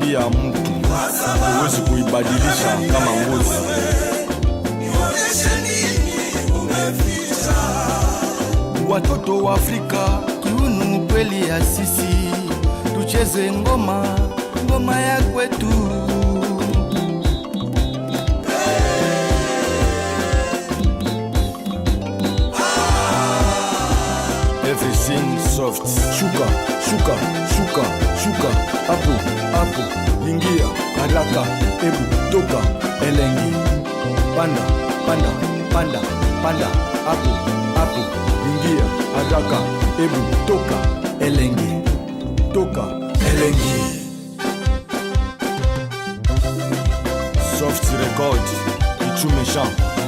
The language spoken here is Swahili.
tabia ya mtu huwezi kuibadilisha kama ngozi. Watoto wa Afrika, kiunu kweli ya sisi, tucheze ngoma, ngoma ya kwetu. Everything soft. Shuka, shuka, shuka, shuka. Hapo, hapo. Ingia, haraka, ebu, toka, elengi. Panda, panda, panda, panda. Hapo, hapo. Ingia, haraka, ebu, toka, elengi. Toka, elengi. Soft record. Ichume Jean.